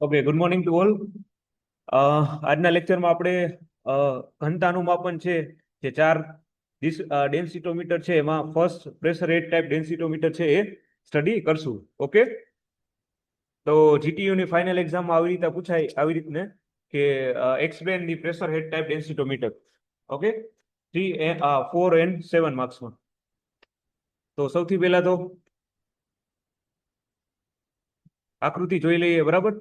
Okay, good morning to all. આજના લેક્ચરમાં આપણે ઘનતાનું માપન છે જે ચાર ડેન્સિટોમીટર છે એમાં first pressure head type densitometer છે એ સ્ટડી કરશું. ઓકે, તો જીટીયુ ની ફાઇનલ એક્ઝામમાં આવી રીતે પૂછાય આવી રીતને કે explain the pressure head type densitometer. Okay, 3, 4 and 7 માર્ક્સમાં. તો સૌથી પહેલા તો આકૃતિ જોઈ લઈએ. બરાબર,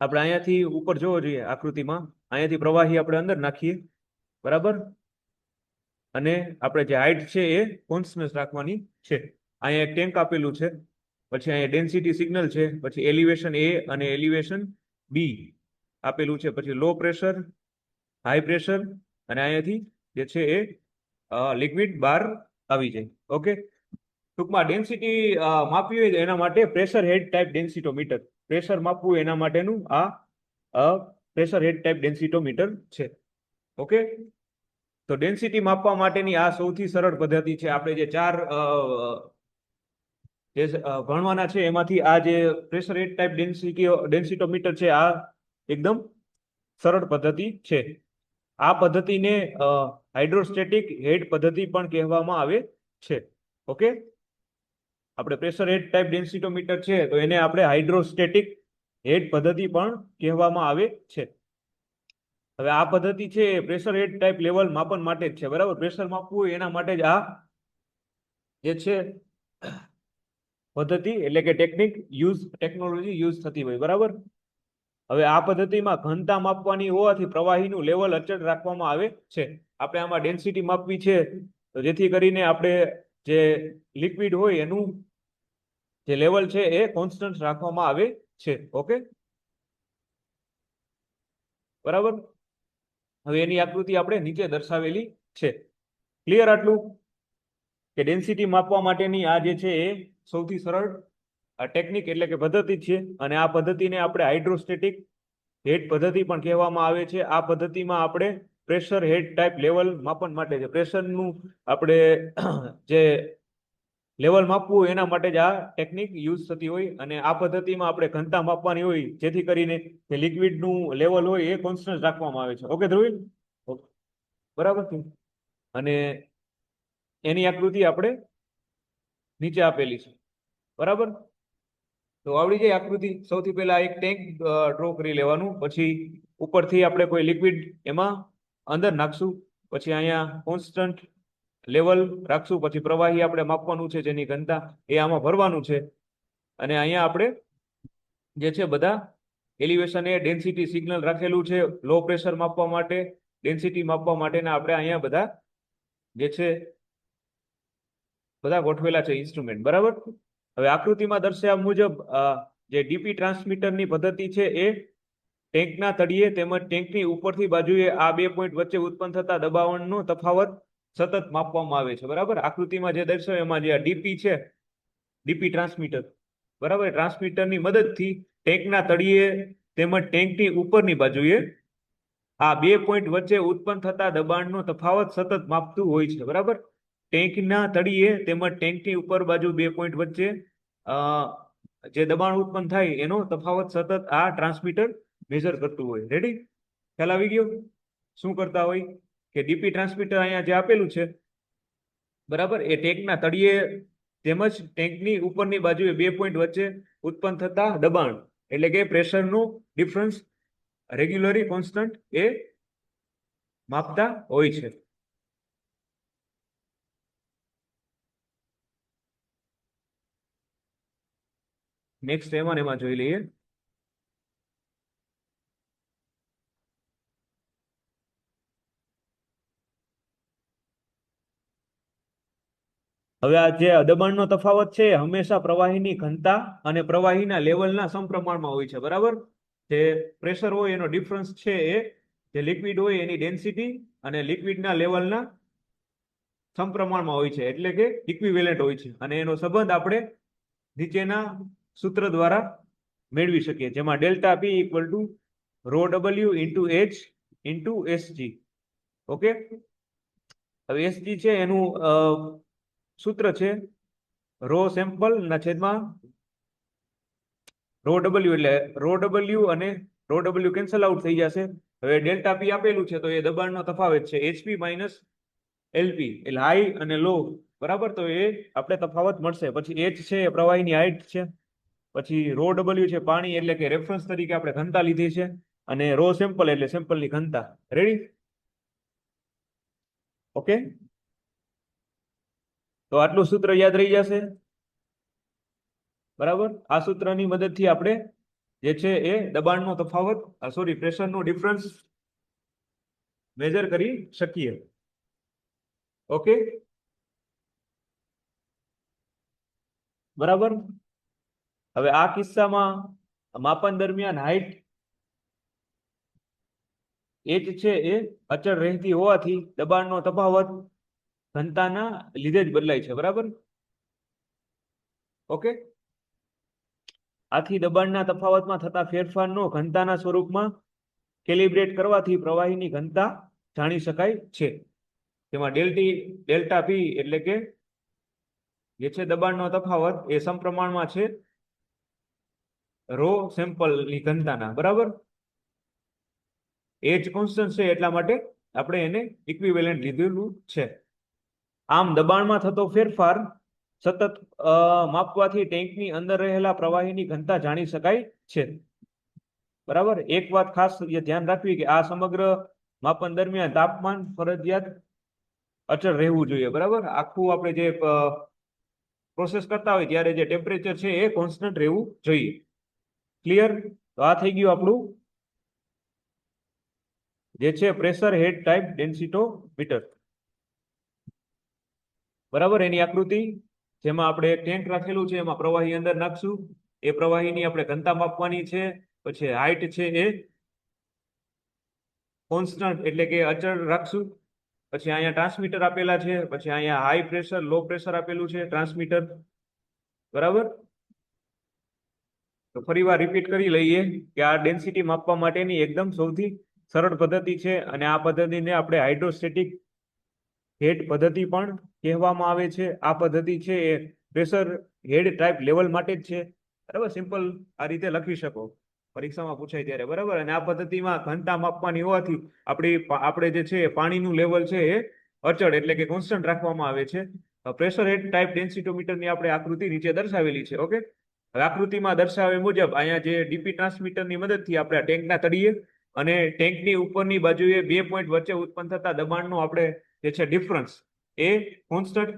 આપણે અહીંયાથી ઉપર જોવો જોઈએ આકૃતિમાં. અહીંયાથી પ્રવાહી આપણે અંદર નાખીએ. બરાબર, અને આપણે જે હાઈટ છે એ કોન્સ્ટન્ટ રાખવાની છે. અહીંયા એક ટેન્ક આપેલું છે, પછી અહીંયા ડેન્સિટી સિગ્નલ છે, પછી એલિવેશન એ અને એલિવેશન બી આપેલું છે, પછી લો પ્રેશર, હાઈ પ્રેશર, અને અહીંયાથી જે છે એ લિક્વિડ બહાર આવી જાય. ઓકે, ટૂંકમાં ડેન્સિટી માપવી હોય તો એના માટે પ્રેશર હેડ ટાઈપ ડેન્સિટોમીટર, પ્રેશર માપવું એના માટેનું આ પ્રેશર હેડ ટાઈપ ડેન્સિટોમીટર છે. ઓકે, તો ડેન્સિટી માપવા માટેની આ સૌથી સરળ પદ્ધતિ છે. આપણે જે ચાર જે ભણવાના છે એમાંથી આ જે પ્રેશર હેડ ટાઈપ ડેન્સિટોમીટર છે આ એકદમ સરળ પદ્ધતિ છે. આ પદ્ધતિને હાઇડ્રોસ્ટેટિક હેડ પદ્ધતિ પણ કહેવામાં આવે છે. ઓકે, આપણે પ્રેશર હેડ ટાઈપ ડેન્સિટોમીટર છે તો એને આપણે હાઇડ્રોસ્ટેટિક હેડ પદ્ધતિ પણ કહેવામાં આવે છે. હવે આ પદ્ધતિ છે પ્રેશર હેડ ટાઈપ લેવલ માપન માટે જ છે. બરાબર, પ્રેશર માપવું હોય એના માટે જ આ જે છે પદ્ધતિ એટલે કે ટેકનોલોજી યુઝ થતી હોય. બરાબર, હવે આ પદ્ધતિમાં ઘનતા માપવાની હોવાથી પ્રવાહીનું લેવલ અચળ રાખવામાં આવે છે. આપણે આમાં ડેન્સિટી માપવી છે તો જેથી કરીને આપણે જે લિક્વિડ હોય એનું જે લેવલ છે એ કોન્સ્ટન્ટ રાખવામાં આવે છે. ઓકે, બરાબર, હવે એની આકૃતિ આપણે નીચે દર્શાવેલી છે. ક્લિયર આટલું કે ડેન્સિટી માપવા માટેની આ જે છે એ સૌથી સરળ ટેકનિક એટલે કે પદ્ધતિ છે, અને આ પદ્ધતિને આપણે હાઇડ્રોસ્ટેટિક હેડ પદ્ધતિ પણ કહેવામાં આવે છે. આ પદ્ધતિમાં આપણે પ્રેશર હેડ ટાઈપ લેવલ માપન માટે છે પ્રેશરનું આપણે જે લેવલ માપવું હોય એના માટે જ આ ટેકનિક યુઝ થતી હોય, અને આ પદ્ધતિમાં આપણે ઘનતા માપવાની હોય જેથી કરીને લિક્વિડનું લેવલ હોય એ કોન્સ્ટન્ટ રાખવામાં આવે છે. ઓકે ધ્રુવીન, બરાબર, અને એની આકૃતિ આપણે નીચે આપેલી છે. બરાબર, તો આવડી જાય આકૃતિ. સૌથી પહેલા એક ટેન્ક ડ્રો કરી લેવાનું, પછી ઉપરથી આપણે કોઈ લિક્વિડ એમાં અંદર નાખશું, પછી અહીંયા કોન્સ્ટન્ટ લેવલ રાખશું, પછી પ્રવાહી આપણે માપવાનું છે જેની ઘનતા એ આમાં ભરવાનું છે, અને અહીંયા આપણે જે છે બધા એલિવેશન એ ડેન્સિટી સિગ્નલ રાખેલું છે. લો પ્રેશર માપવા માટે, ડેન્સિટી માપવા માટેના આપણે અહીંયા બધા જે છે બધા ગોઠવેલા છે ઇન્સ્ટ્રુમેન્ટ. બરાબર, હવે આકૃતિમાં દર્શાવ્યા મુજબ જે ડીપી ટ્રાન્સમીટરની પદ્ધતિ છે એ ટેન્કના તળિયે તેમજ ટેન્કની ઉપરથી બાજુએ આ બે પોઈન્ટ વચ્ચે ઉત્પન્ન થતા દબાણનો તફાવત સતત માપવામાં આવે છે. બરાબર, આકૃતિમાં જે દર્શાવ્યું એમાં જે ડીપી છે, ડીપી ટ્રાન્સમીટર, બરાબર, ટ્રાન્સમીટરની મદદથી ટેન્કના તળિયે તેમજ ટેન્કની ઉપરની બાજુએ આ બે પોઈન્ટ વચ્ચે ઉત્પન્ન થતા દબાણનો તફાવત સતત માપતું હોય છે. બરાબર, ટેન્કના તળિયે તેમજ ટેન્કની ઉપર બાજુ બે પોઈન્ટ વચ્ચે જે દબાણ ઉત્પન્ન થાય એનો તફાવત સતત આ ટ્રાન્સમીટર મેજર કરતું હોય. રેડી, ખ્યાલ આવી ગયો શું કરતા હોય કે ડીપી ટ્રાન્સમીટર અહીંયા જે આપેલું છે, બરાબર, એ ટેન્કના તળિયે તેમજ ટેન્કની ઉપરની બાજુએ બે પોઈન્ટ વચ્ચે ઉત્પન્ન થતા દબાણ એટલે કે પ્રેશરનો ડિફરન્સ રેગ્યુલરી કોન્સ્ટન્ટ એ માપતા હોય છે. નેક્સ્ટ એમાં જોઈ લઈએ. હવે આ જે દબાણનો તફાવત છે હંમેશા પ્રવાહીની ઘનતા અને પ્રવાહીના લેવલના સમપ્રમાણમાં હોય છે. બરાબર, જે પ્રેશર હોય એનો ડિફરન્સ છે એ જે લિક્વિડ હોય એની ડેન્સિટી અને લિક્વિડના લેવલના સમપ્રમાણમાં હોય છે, એટલે કે ઇક્વિવેલન્ટ હોય છે, અને એનો સંબંધ આપણે નીચેના સૂત્ર દ્વારા મેળવી શકીએ, જેમાં delta P equal to rho W into H into SG. Okay, હવે એસજી છે એનું સૂત્ર છે રો સેમ્પલ ના છેદમાં રો ડબલ્યુ, એટલે રો ડબલ્યુ અને રો ડબલ્યુ કેન્સલ આઉટ થઈ જશે. હવે ડેલ્ટા પી આપેલું છે તો એ દબાણનો તફાવત છે એચપી માઇનસ એલપી, એટલે હાઈ અને લો, બરાબર. તો એ આપણે તફાવત મળશે. પછી એચ છે એ પ્રવાહીની હાઈટ છે, પછી રો ડબલ્યુ છે પાણી, એટલે કે રેફરન્સ તરીકે આપણે ઘનતા લીધી છે, અને રો સેમ્પલ એટલે સેમ્પલની ઘનતા. રેડી? ઓકે, તો આટલું સૂત્ર યાદ રહી જશે, બરાબર. આ સૂત્રની મદદથી આપણે જે છે એ દબાણનો તફાવત, સોરી, પ્રેશરનો ડિફરન્સ મેજર કરી શકીએ. ઓકે, બરાબર. હવે આ કિસ્સામાં માપન દરમિયાન હાઈટ એચ છે એ અચળ રહેતી હોવાથી દબાણનો તફાવત ઘનતાના લીધે જ બદલાય છે, બરાબર. ઓકે, આથી દબાણના તફાવતમાં થતા ફેરફારનો ઘનતાના સ્વરૂપમાં કેલિબ્રેટ કરવાથી પ્રવાહીની ઘનતા જાણી શકાય છે. તેમાં ડેલ્ટા પી એટલે કે જે છે દબાણનો તફાવત એ સમપ્રમાણમાં છે રો સેમ્પલની ઘનતાના, બરાબર. એચ કોન્સ્ટન્ટ છે એટલા માટે આપણે એને ઇક્વિવેલન્ટ લીધેલું છે. આમ દબાણમાં થતો ફેરફાર સતત માપવાથી ટેન્કની અંદર રહેલા પ્રવાહીની ઘનતા જાણી શકાય છે, બરાબર. એક વાત ખાસ ધ્યાન રાખવી કે આ સમગ્ર માપન દરમિયાન તાપમાન ફરજિયાત અચળ રહેવું જોઈએ, બરાબર. આખું આપણે જે પ્રોસેસ કરતા હોય ત્યારે જે ટેમ્પરેચર છે એ કોન્સ્ટન્ટ રહેવું જોઈએ. ક્લિયર? તો આ થઈ ગયું આપણું જે છે પ્રેશર હેડ ટાઈપ ડેન્સિટોમીટર, બરાબર. એની આકૃતિ જેમાં આપણે ટેન્ક રાખેલું છે એમાં પ્રવાહી અંદર નાખશું, એ પ્રવાહીની આપણે ઘનતા માપવાની છે. પછી હાઈટ છે એ કોન્સ્ટન્ટ એટલે કે અચળ રાખશું. પછી અહીંયા ટ્રાન્સમીટર આપેલા છે, પછી અહીંયા હાઈ પ્રેશર લો પ્રેશર આપેલું છે ટ્રાન્સમીટર, બરાબર. તો ફરી વાર રિપીટ કરી લઈએ કે આ ડેન્સિટી માપવા માટેની એકદમ સૌથી સરળ પદ્ધતિ છે, અને આ પદ્ધતિને આપણે હાઇડ્રોસ્ટેટિક હેડ પદ્ધતિ પણ કહેવામાં આવે છે. આ પદ્ધતિ છે એ પ્રેશર હેડ ટાઈપ લેવલ માટે જ છે, બરાબર. સિમ્પલ આ રીતે લખી શકો, પરીક્ષામાં પૂછાય ત્યારે, બરાબર. અને આ પદ્ધતિમાં ઘનતા માપવાની હોવાથી આપણે જે છે પાણીનું લેવલ છે એ અચળ એટલે કે કોન્સ્ટન્ટ રાખવામાં આવે છે. પ્રેશર હેડ ટાઈપ ડેન્સિટોમીટરની આપણે આકૃતિ નીચે દર્શાવેલી છે. ઓકે, હવે આકૃતિમાં દર્શાવ્યા મુજબ અહીંયા જે ડીપી ટ્રાન્સમીટરની મદદથી આપણે ટેન્કના તળિયે અને ટેન્કની ઉપરની બાજુએ 2 પોઈન્ટ વચ્ચે ઉત્પન્ન થતા દબાણનો આપણે જે છે ડિફરન્સ એ કોન્સ્ટન્ટ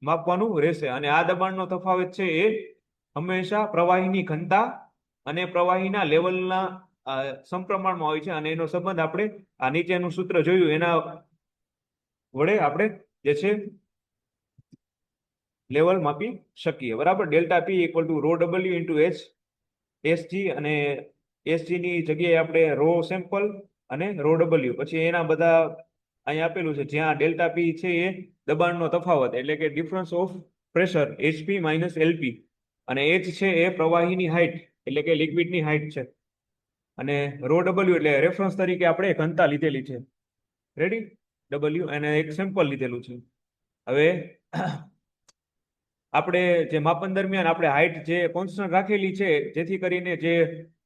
માપવાનું રહેશે. અને આ દબાણનો તફાવત છે એ હંમેશા પ્રવાહીની ઘનતા અને પ્રવાહીના લેવલના સમપ્રમાણમાં હોય છે, અને એનો સંબંધ આપણે આ નીચેનું સૂત્ર જોયું એના વડે આપણે જે છે લેવલ માપી શકીએ, બરાબર. Delta P equal to rho W into H SG, અને એસજી ની જગ્યાએ આપણે રો સેમ્પલ અને રો ડબલ્યુ, પછી એના બધા અહીંયા આપેલું છે, જ્યાં ડેલ્ટા પી છે એ દબાણનો તફાવત એટલે કે difference of pressure HP minus LP, અને એચ છે એ પ્રવાહીની હાઈટ એટલે કે લિક્વિડની હાઈટ છે, અને રો ડબલ્યુ એટલે રેફરન્સ તરીકે આપણે ઘનતા લીધેલી છે. રેડી? ડબલ્યુ અને એક સેમ્પલ લીધેલું છે. હવે આપણે જે માપન દરમિયાન આપણે હાઈટ જે કોન્સ્ટન્ટ રાખેલી છે, જેથી કરીને જે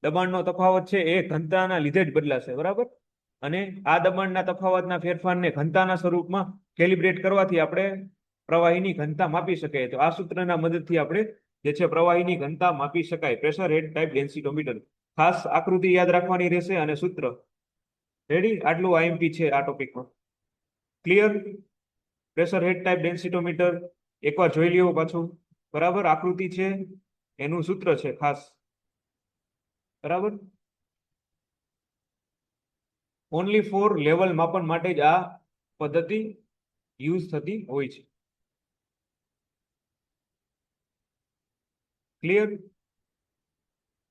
દબાણનો તફાવત છે એ ઘનતાના લીધે જ બદલાશે, બરાબર. અને આ દબાણના તફાવતના ફેરફારને ઘનતાના સ્વરૂપમાં કેલિબ્રેટ કરવાથી આપણે પ્રવાહીની ઘનતા માપી શકાય. તો આ સૂત્રના મદદથી આપણે જે છે પ્રવાહીની ઘનતા માપી શકાય, પ્રેશર હેડ ટાઈપ ડેન્સિટોમીટર. ખાસ આકૃતિ યાદ રાખવાની રહેશે અને સૂત્ર. રેડી? આટલું આઈએમપી છે આ ટોપિકમાં. ક્લિયર? પ્રેશર હેડ ટાઈપ ડેન્સિટોમીટર એકવાર જોઈ લ્યો પાછું, બરાબર. આકૃતિ છે, એનું સૂત્ર છે ખાસ, બરાબર. ઓનલી ફોર લેવલ માપન માટે જ આ પદ્ધતિ યુઝ થતી હોય છે. ક્લિયર?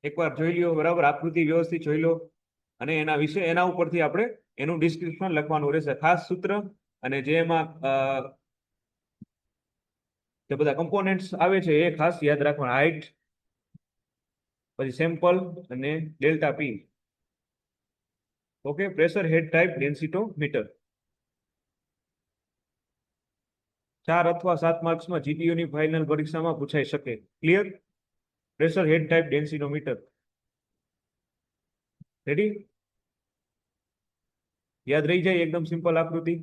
એકવાર જોઈ લ્યો, બરાબર. આકૃતિ વ્યવસ્થિત જોઈ લો, અને એના વિશે એના ઉપરથી આપણે એનું ડિસ્ક્રિપ્શન લખવાનું રહેશે, ખાસ સૂત્ર, અને જે એમાં જે બધા કમ્પોનેન્ટ્સ આવે છે એ ખાસ યાદ રાખવાના. હાઈટ, પછી સેમ્પલ અને ડેલ્ટા પી. Okay, pressure head type ડેન્સિટોમીટર. 4 અથવા 7 માર્ક્સમાં GPU ની ફાઇનલ પરીક્ષામાં પૂછાઈ શકે. Clear? Pressure head type ડેન્સિટોમીટર. Ready? યાદ રહી જાય એકદમ સિમ્પલ આકૃતિ.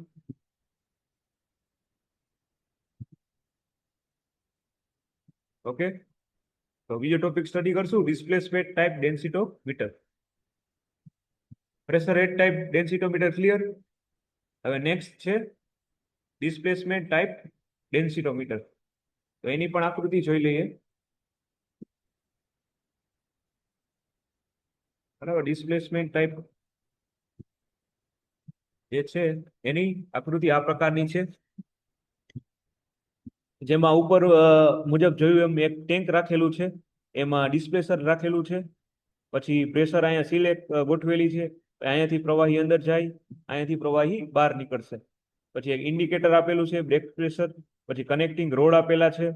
ઓકે, તો બીજો ટોપિક સ્ટડી કરશું displacement type ડેન્સિટોમીટર. Pressure head type ડેન્સિટોમીટર clear. હવે નેક્સ્ટ છે ડિસ્પ્લેસમેન્ટ ટાઈપ ડેન્સિટોમીટર. તો એની પણ આકૃતિ જોઈ લઈએ. બરાબર, ડિસ્પ્લેસમેન્ટ ટાઈપ જે છે એની આકૃતિ આ પ્રકારની છે, જેમાં ઉપર મુજબ જોયું એમ એક ટેન્ક રાખેલું છે, એમાં ડિસ્પ્લેસર રાખેલું છે, પછી પ્રેશર અહીંયા સિલેક્ટ ગોઠવેલી છે, અહીંયાથી પ્રવાહી અંદર જાય, અહીંયાથી પ્રવાહી બહાર નીકળશે. પછી એક ઇન્ડિકેટર આપેલું છે, બ્રેક પ્રેશર, પછી કનેક્ટિંગ રોડ આપેલા છે,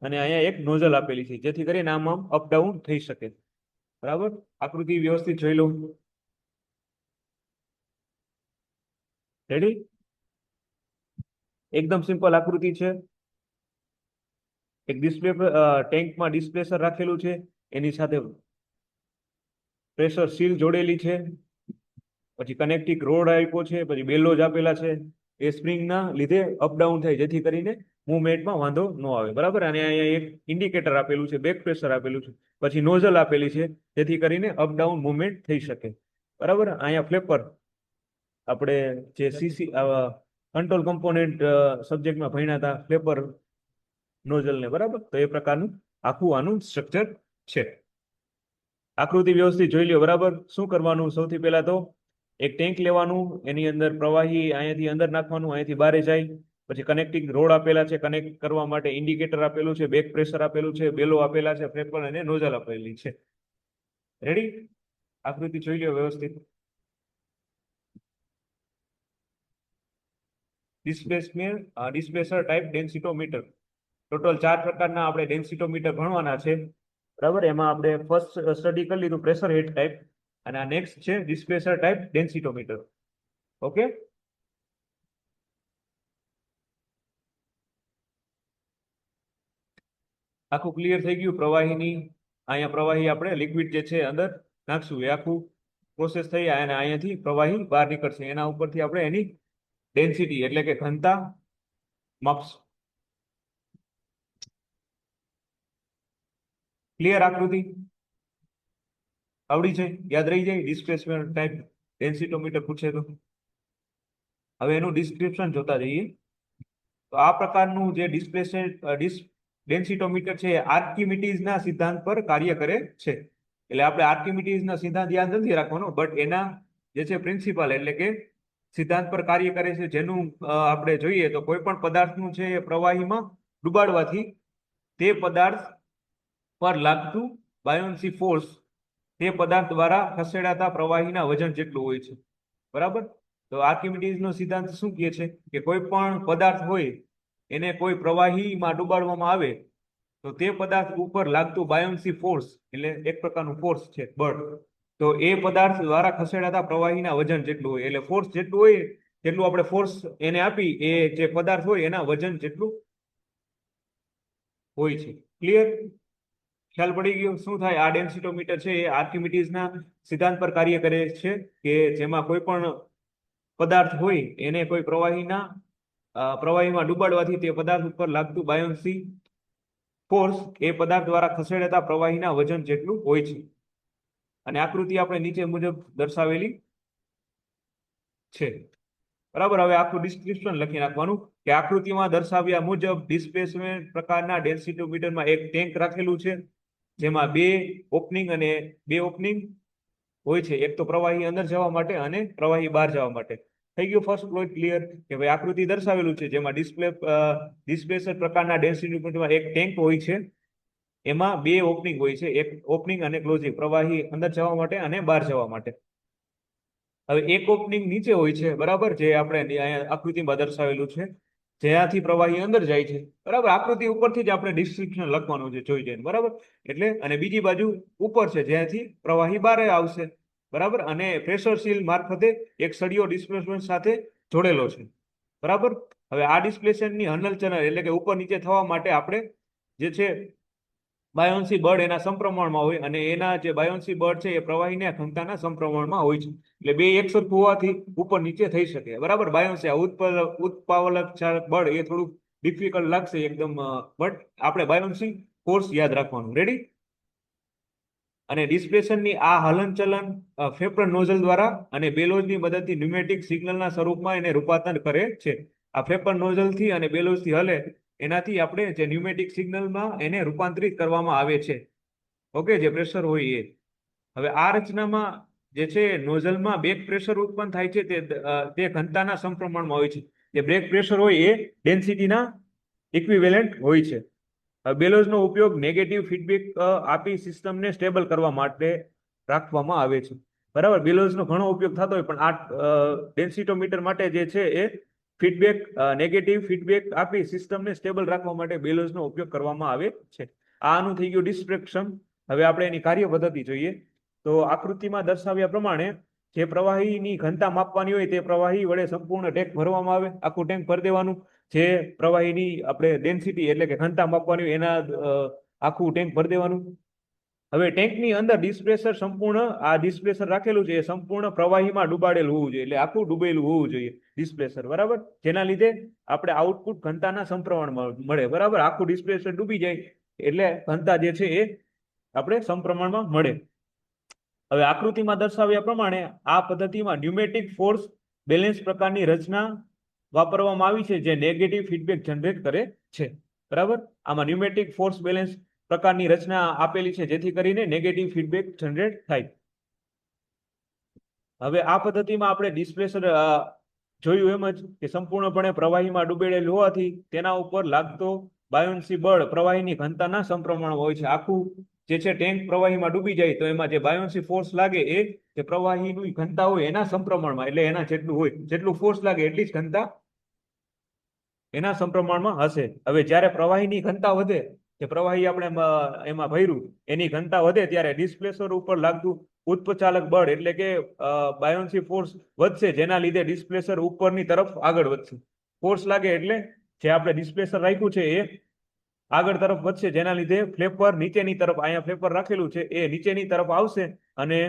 અને અહીંયા એક નોઝલ આપેલી છે, જેથી કરીને આમ અપડાઉન થઈ શકે. બરાબર, આકૃતિ વ્યવસ્થિત જોઈ લઉં. રેડી? એકદમ સિમ્પલ આકૃતિ છે. એક ડિસ્પ્લે ટેન્કમાં ડિસ્પ્લેસર રાખેલું છે, એની સાથે પ્રેશર સીલ જોડેલી છે, પછી કનેક્ટિંગ રોડ આપ્યો છે, પછી બેલોજ આપેલા છે. એ સ્પ્રિંગના લીધે અપડાઉન થાય, જેથી કરીને મૂવમેન્ટમાં વાંધો ન આવે. બરાબર, અને અહીંયા એક ઇન્ડિકેટર આપેલું છે, બેક પ્રેશર આપેલું છે, પછી નોઝલ આપેલી છે, જેથી કરીને અપડાઉન મૂવમેન્ટ થઈ શકે. બરાબર, અહીંયા ફ્લેપર આપણે જે સીસી કંટ્રોલ કમ્પોનેન્ટ સબ્જેક્ટમાં ભણ્યા હતા, ફ્લેપર નોઝલને. બરાબર, તો એ પ્રકારનું આખું આનું સ્ટ્રક્ચર છે. આકૃતિ વ્યવસ્થિત જોઈ લ્યો. બરાબર, શું કરવાનું? સૌથી પહેલા તો એક ટેન્ક લેવાનું, એની અંદર પ્રવાહી અહીંયાથી અંદર નાખવાનું, અહીંયાથી બહાર જાય. પછી કનેક્ટિંગ રોડ આપેલા છે, કનેક્ટ કરવા માટે ઇન્ડિકેટર આપેલું છે, બેક પ્રેશર આપેલું છે, બેલો આપેલા છે, ફ્લેપર અને નોઝલ આપેલી છે. રેડી? આકૃતિ જોઈ લ્યો વ્યવસ્થિત. ડિસ્પ્લેસર ટાઈપ ડેન્સિટોમીટર. ટોટલ 4 પ્રકારના આપણે ડેન્સિટોમીટર ભણવાના છે. બરાબર, એમાં આપણે ફર્સ્ટ સ્ટડી કરી લીધું પ્રેશર હેડ ટાઈપ, અને આ નેક્સ્ટ છે ડિસ્પ્લેસર ટાઈપ ડેન્સિટોમીટર. ઓકે, આખું ક્લિયર થઈ ગયું. પ્રવાહીની અહીંયા પ્રવાહી આપણે લિક્વિડ જે છે અંદર નાખશું, એ આખું પ્રોસેસ થઈ અને અહીંયાથી પ્રવાહી બહાર નીકળશે. એના ઉપરથી આપણે એની ડેન્સિટી એટલે કે ઘનતા માપશું. ક્લિયર? આકૃતિ આવડી છે? યાદ રહી જાય? ડિસ્પ્લેસમેન્ટ ટાઈપ ડેન્સિટોમીટર પૂછે તો. હવે એનું ડિસ્ક્રિપ્શન જોતા જઈએ. તો આ પ્રકારનું જે ડેન્સિટોમીટર છે, આર્કિમિડીઝના સિદ્ધાંત પર કાર્ય કરે છે. એટલે આપણે આર્કિમિડીઝના સિદ્ધાંત યાદ નથી રાખવાનો, બટ એના જે છે પ્રિન્સિપલ એટલે કે સિદ્ધાંત પર કાર્ય કરે છે, જેનું આપણે જોઈએ તો કોઈ પણ પદાર્થનું છે એ પ્રવાહીમાં ડુબાડવાથી તે પદાર્થ પર લાગતું બાયોન્સી ફોર્સ તે પદાર્થ દ્વારા ખસેડાતા પ્રવાહીના વજન જેટલું હોય છે. બરાબર, તો આર્કિમિડીઝનો સિદ્ધાંત શું કહે છે કે કોઈ પણ પદાર્થ હોય એને કોઈ પ્રવાહીમાં ડુબાડવામાં આવે તો તે પદાર્થ ઉપર લાગતું બાયોન્સી ફોર્સ એટલે એક પ્રકારનું ફોર્સ છે, બળ, તો એ પદાર્થ દ્વારા ખસેડાતા પ્રવાહીના વજન જેટલું હોય. એટલે ફોર્સ જેટલું હોય જેટલું આપણે ફોર્સ એને આપી એ જે પદાર્થ હોય એના વજન જેટલું હોય છે. ક્લિયર? ખ્યાલ પડી ગયો? શું થાય? આ ડેન્સિટોમીટર છે એ આર્કિમિડીઝના સિદ્ધાંત પર કાર્ય કરે છે કે જેમાં કોઈ પણ પદાર્થ હોય એને કોઈ પ્રવાહીમાં ડુબાડવાથી તે પદાર્થ ઉપર લાગતું બાયોન્સી ફોર્સ એ પદાર્થ દ્વારા ખસેડાતા પ્રવાહીના વજન જેટલું હોય છે. અને આકૃતિ આપણે નીચે મુજબ દર્શાવેલી છે. બરાબર, હવે આખું ડિસ્ક્રિપ્શન લખી નાખવાનું કે આકૃતિમાં દર્શાવ્યા મુજબ ડિસ્પ્લેસમેન્ટ પ્રકારના ડેન્સિટોમીટરમાં એક ટેન્ક રાખેલું છે, જેમાં 2 ઓપનિંગ અને 2 ઓપનિંગ હોય છે, એક તો પ્રવાહી અંદર જવા માટે અને પ્રવાહી બહાર જવા માટે. થઈ ગયું ફર્સ્ટ પોઈન્ટ ક્લિયર કે ભાઈ આકૃતિ દર્શાવેલું છે જેમાં ડિસ્પ્લેસર પ્રકારના ડેન્સિટોમીટરમાં એક ટેન્ક હોય છે, એમાં 2 ઓપનિંગ હોય છે, એક ઓપનિંગ અને ક્લોઝિંગ, પ્રવાહી અંદર જવા માટે અને બહાર જવા માટે. હવે એક ઓપનિંગ નીચે હોય છે, બરાબર, જે આપણે અહીંયા આકૃતિમાં દર્શાવેલું છે, જ્યાંથી પ્રવાહી અંદર જાય છે. બરાબર, આકૃતિ ઉપરથી જ આપણે ડિસ્ક્રિપ્શન લખવાનું છે જોઈ જઈને. બરાબર, એટલે અને બીજી બાજુ ઉપર છે જ્યાંથી પ્રવાહી બહાર આવશે. બરાબર, અને પ્રેશર સીલ મારફતે એક સળિયો ડિસ્પ્લેસમેન્ટ સાથે જોડેલો છે. બરાબર, હવે આ ડિસ્પ્લેસમેન્ટની હલનચલન એટલે કે ઉપર નીચે થવા માટે આપણે જે છે બાયોન્સી બળ એના સમપ્રમાણમાં હોય અને એના જે બાયોન્સી બળ છે એ પ્રવાહીના ઘનતાના સમપ્રમાણમાં હોય છે. એટલે બે એકસરખું હોવાથી ઉપર નીચે થઈ શકે. બરાબર, બાયોન્સી ઉત્પાવલક બળ એ થોડુંક ડિફિકલ્ટ લાગશે એકદમ, બટ આપણે બાયોન્સી ફોર્સ યાદ રાખવાનું. રેડી? અને ડિસ્પ્લેસનની આ હલનચલન ફેફર નોઝલ દ્વારા અને બેલોઝની મદદથી ન્યુમેટિક સિગ્નલના સ્વરૂપમાં એને રૂપાંતર કરે છે. આ ફેફર નોઝલથી અને બેલોઝથી હલે એનાથી આપણે જે ન્યુમેટિક સિગ્નલમાં એને રૂપાંતરિત કરવામાં આવે છે. ઓકે, જે પ્રેશર હોય એ. હવે આ રચનામાં જે છે નોઝલમાં બેક પ્રેશર ઉત્પન્ન થાય છે તે ઘનતાના સમપ્રમાણમાં હોય છે. જે બ્રેક પ્રેશર હોય એ ડેન્સિટીના ઇક્વિવેલેન્ટ હોય છે. બેલોઝનો ઉપયોગ નેગેટિવ ફીડબેક આપી સિસ્ટમને સ્ટેબલ કરવા માટે રાખવામાં આવે છે. બરાબર, બેલોઝનો ઘણો ઉપયોગ થતો હોય પણ આ ડેન્સિટોમીટર માટે જે છે એ ફીડબેક નેગેટિવ ફીડબેક આપી સિસ્ટમને સ્ટેબલ રાખવા માટે બેલોઝનો ઉપયોગ કરવામાં આવે છે. આનું થઈ ગયું ડિસ્પ્લેસન. હવે આપણે એની કાર્ય પદ્ધતિ જોઈએ. તો આકૃતિમાં દર્શાવ્યા પ્રમાણે જે પ્રવાહીની ઘનતા માપવાની હોય તે પ્રવાહી વડે સંપૂર્ણ ટેન્ક ભરવામાં આવે. આખું ટેન્ક ભરી દેવાનું. જે પ્રવાહીની આપણે ડેન્સિટી એટલે કે ઘનતા માપવાની હોય એના આખું ટેન્ક ભરી દેવાનું. હવે ટેન્કની અંદર ડિસ્પ્લેસર સંપૂર્ણ આ ડિસ્પ્લેસર રાખેલું છે એ સંપૂર્ણ પ્રવાહીમાં ડૂબાડેલું હોવું જોઈએ, એટલે આખું ડૂબેલું હોવું જોઈએ ડિસ્પ્લેસર. બરાબર, જેના લીધે આપણે આઉટપુટ ઘનતાના સમપ્રમાણમાં મળે. બરાબર, આખું ડિસ્પ્લેસર ડૂબી જાય એટલે ઘનતા જે છે એ આપણે સમપ્રમાણમાં મળે. હવે આકૃતિમાં દર્શાવ્યા પ્રમાણે આ પદ્ધતિમાં ન્યુમેટિક ફોર્સ બેલેન્સ પ્રકારની રચના વાપરવામાં આવી છે જે નેગેટિવ ફીડબેક જનરેટ કરે છે. બરાબર, આમાં ન્યુમેટિક ફોર્સ બેલેન્સ પ્રકારની રચના આપેલી છે જેથી કરીને નેગેટિવ ફીડબેક જનરેટ થાય. હવે આ પદ્ધતિમાં આપણે ડિસ્પ્લેસર જોયું એમ જ કે સંપૂર્ણપણે પ્રવાહીમાં ડૂબેલું હોવાથી તેના ઉપર લાગતો બાયોન્સી બળ પ્રવાહીની ઘનતાના સમપ્રમાણમાં હોય છે. આખું જે છે ટેન્ક પ્રવાહીમાં ડૂબી જાય તો એમાં જે બાયોન્સી ફોર્સ લાગે એ જે પ્રવાહીની ઘનતા હોય એના સમપ્રમાણમાં, એટલે એના જેટલું હોય, જેટલું ફોર્સ લાગે એટલી જ ઘનતા એના સમપ્રમાણમાં હશે. હવે જ્યારે પ્રવાહીની ઘનતા વધે, જે પ્રવાહી આપણે એમાં ભર્યું એની ઘનતા વધે ત્યારે ડિસ્પ્લેસર ઉપર લાગતું ઉત્પ્રેરક બળ એટલે કે બાયોન્સી ફોર્સ વધશે, જેના લીધે ડિસ્પ્લેસર ઉપરની તરફ આગળ વધશે. ફોર્સ લાગે એટલે જે આપણે ડિસ્પ્લેસર રાખ્યું છે એ આગળ તરફ વધશે, જેના લીધે ફ્લેપર નીચેની તરફ, અહીંયા ફ્લેપર રાખેલું છે એ નીચેની તરફ આવશે અને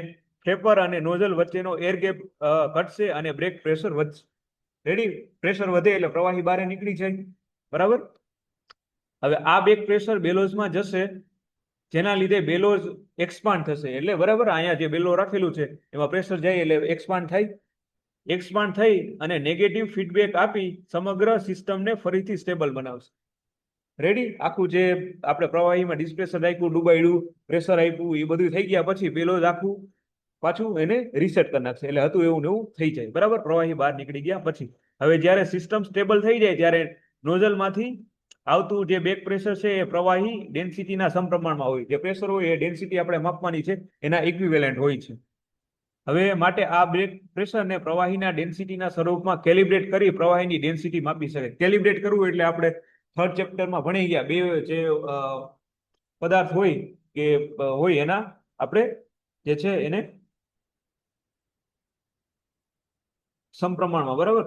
ફ્લેપર અને નોઝલ વચ્ચેનો એર ગેપ ઘટશે અને બ્રેક પ્રેશર વધશે. રેડી? પ્રેશર વધે એટલે પ્રવાહી બહાર નીકળી જાય. બરાબર, હવે આ બેક પ્રેશર બેલોઝમાં જશે જેના લીધે બેલોઝ એક્સપાન્ડ થશે. એટલે બરાબર, અહીંયા જે બેલો રાખેલું છે એમાં પ્રેશર જાય એટલે એક્સપાન્ડ થાય. એક્સપાન્ડ થઈ અને નેગેટિવ ફીડબેક આપી સમગ્ર સિસ્ટમને ફરીથી સ્ટેબલ બનાવશે. રેડી? આખું જે આપણે પ્રવાહીમાં ડિસ્પ્લેસર રાખ્યું, ડૂબાડ્યું, પ્રેશર આપ્યું, એ બધું થઈ ગયા પછી બેલોઝ આખું પાછું એને રીસેટ કરી નાખશે. એટલે હતું એવું ને એવું થઈ જાય. બરાબર, પ્રવાહી બહાર નીકળી ગયા પછી. હવે જ્યારે સિસ્ટમ સ્ટેબલ થઈ જાય ત્યારે નોઝલમાંથી આવતું જે બેક પ્રેશર છે એ પ્રવાહી ડેન્સિટીના સમપ્રમાણમાં હોય. જે પ્રેશર હોય એ ડેન્સિટી આપણે માપવાની છે એના ઇક્વિવેલન્ટ હોય છે. હવે માટે આ બેક પ્રેશરને પ્રવાહીના ડેન્સિટીના સ્વરૂપમાં કેલિબ્રેટ કરી પ્રવાહીની ડેન્સિટી માપી શકાય. કેલિબ્રેટ કરવું એટલે આપણે થર્ડ ચેપ્ટરમાં ભણી ગયા, બે જે પદાર્થ હોય કે હોય એના આપણે જે છે એને સમપ્રમાણમાં, બરાબર,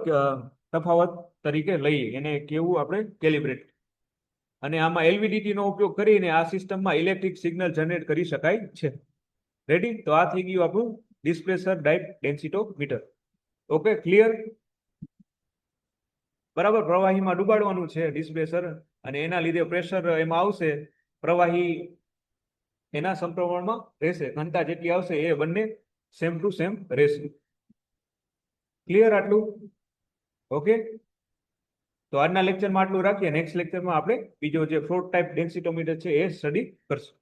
તફાવત તરીકે લઈએ, એને કેવું આપણે કેલિબ્રેટ. અને આમાં એલવીડીટી નો ઉપયોગ કરીને આ સિસ્ટમમાં ઇલેક્ટ્રિક સિગ્નલ જનરેટ કરી શકાય છે. રેડી? તો આ થઈ ગયું આપણું displacer type densitometer. Okay, clear? બરાબર, પ્રવાહીમાં ડૂબાડવાનું છે ડિસ્પ્લેસર અને એના લીધે પ્રેશર એમાં આવશે, પ્રવાહી એના સમપ્રમાણમાં રહેશે, ઘનતા જેટલી આવશે એ બંને સેમ ટુ સેમ રહેશે. ક્લિયર આટલું? ઓકે, તો આજના લેક્ચરમાં આટલું રાખીએ. નેક્સ્ટ લેક્ચરમાં આપણે બીજો જે ફ્લોટ ટાઈપ ડેન્સિટોમીટર છે એ સ્ટડી કરશું.